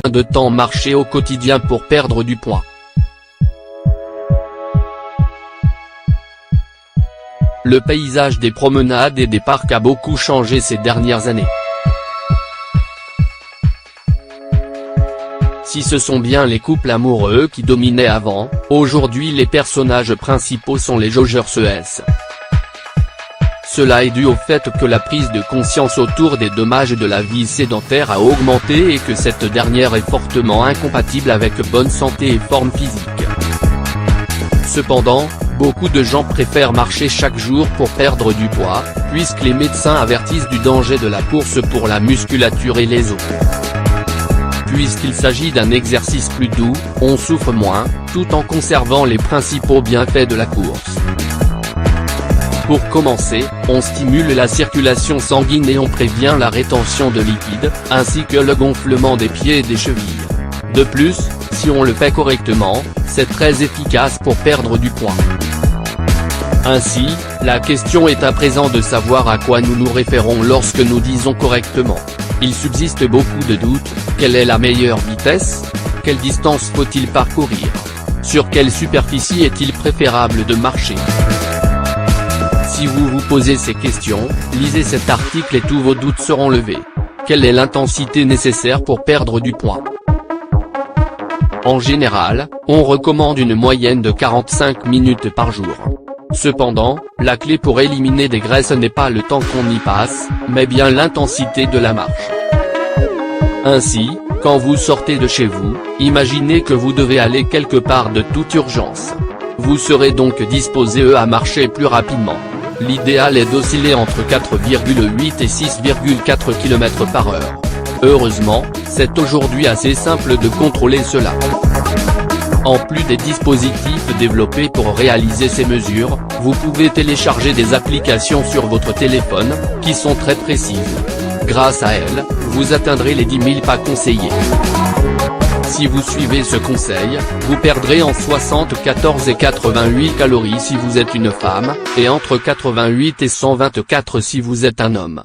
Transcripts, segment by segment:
De temps marcher au quotidien pour perdre du poids. Le paysage des promenades et des parcs a beaucoup changé ces dernières années. Si ce sont bien les couples amoureux qui dominaient avant, aujourd'hui les personnages principaux sont les joggeurs ES. Cela est dû au fait que la prise de conscience autour des dommages de la vie sédentaire a augmenté et que cette dernière est fortement incompatible avec bonne santé et forme physique. Cependant, beaucoup de gens préfèrent marcher chaque jour pour perdre du poids, puisque les médecins avertissent du danger de la course pour la musculature et les os. Puisqu'il s'agit d'un exercice plus doux, on souffre moins, tout en conservant les principaux bienfaits de la course. Pour commencer, on stimule la circulation sanguine et on prévient la rétention de liquide, ainsi que le gonflement des pieds et des chevilles. De plus, si on le fait correctement, c'est très efficace pour perdre du poids. Ainsi, la question est à présent de savoir à quoi nous nous référons lorsque nous disons correctement. Il subsiste beaucoup de doutes, quelle est la meilleure vitesse? Quelle distance faut-il parcourir? Sur quelle superficie est-il préférable de marcher? Si vous vous posez ces questions, lisez cet article et tous vos doutes seront levés. Quelle est l'intensité nécessaire pour perdre du poids? En général, on recommande une moyenne de 45 minutes par jour. Cependant, la clé pour éliminer des graisses n'est pas le temps qu'on y passe, mais bien l'intensité de la marche. Ainsi, quand vous sortez de chez vous, imaginez que vous devez aller quelque part de toute urgence. Vous serez donc disposé à marcher plus rapidement. L'idéal est d'osciller entre 4,8 et 6,4 km/h. Heureusement, c'est aujourd'hui assez simple de contrôler cela. En plus des dispositifs développés pour réaliser ces mesures, vous pouvez télécharger des applications sur votre téléphone, qui sont très précises. Grâce à elles, vous atteindrez les 10 000 pas conseillés. Si vous suivez ce conseil, vous perdrez en 74 et 88 calories si vous êtes une femme, et entre 88 et 124 si vous êtes un homme.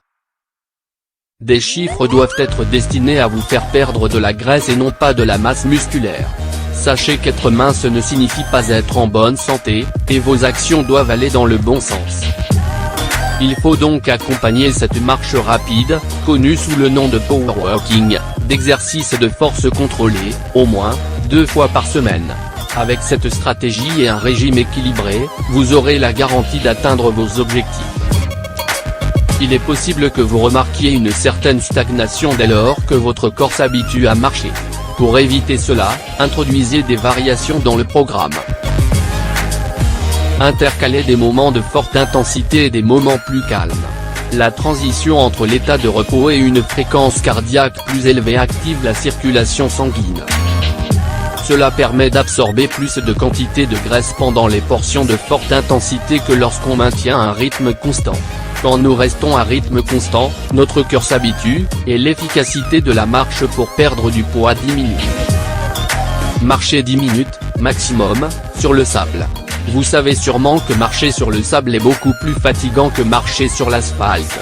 Des chiffres doivent être destinés à vous faire perdre de la graisse et non pas de la masse musculaire. Sachez qu'être mince ne signifie pas être en bonne santé, et vos actions doivent aller dans le bon sens. Il faut donc accompagner cette marche rapide, connue sous le nom de powerwalking, d'exercices de force contrôlés, au moins, 2 fois par semaine. Avec cette stratégie et un régime équilibré, vous aurez la garantie d'atteindre vos objectifs. Il est possible que vous remarquiez une certaine stagnation dès lors que votre corps s'habitue à marcher. Pour éviter cela, introduisez des variations dans le programme. Intercalez des moments de forte intensité et des moments plus calmes. La transition entre l'état de repos et une fréquence cardiaque plus élevée active la circulation sanguine. Cela permet d'absorber plus de quantité de graisse pendant les portions de forte intensité que lorsqu'on maintient un rythme constant. Quand nous restons à rythme constant, notre cœur s'habitue, et l'efficacité de la marche pour perdre du poids diminue. Marchez 10 minutes, maximum, sur le sable. Vous savez sûrement que marcher sur le sable est beaucoup plus fatigant que marcher sur l'asphalte.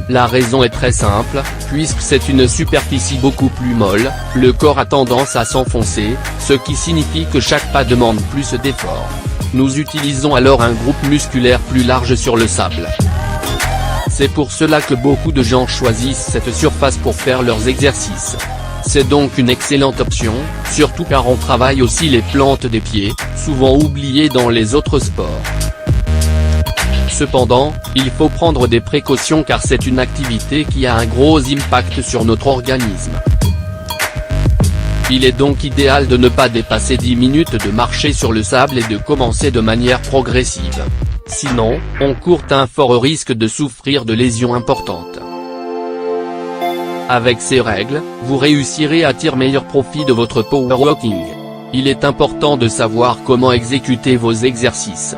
La raison est très simple, puisque c'est une superficie beaucoup plus molle, le corps a tendance à s'enfoncer, ce qui signifie que chaque pas demande plus d'efforts. Nous utilisons alors un groupe musculaire plus large sur le sable. C'est pour cela que beaucoup de gens choisissent cette surface pour faire leurs exercices. C'est donc une excellente option, surtout car on travaille aussi les plantes des pieds, souvent oubliées dans les autres sports. Cependant, il faut prendre des précautions car c'est une activité qui a un gros impact sur notre organisme. Il est donc idéal de ne pas dépasser 10 minutes de marcher sur le sable et de commencer de manière progressive. Sinon, on court un fort risque de souffrir de lésions importantes. Avec ces règles, vous réussirez à tirer meilleur profit de votre powerwalking. Il est important de savoir comment exécuter vos exercices.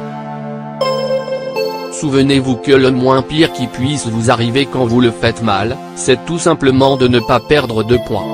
Souvenez-vous que le moins pire qui puisse vous arriver quand vous le faites mal, c'est tout simplement de ne pas perdre de poids.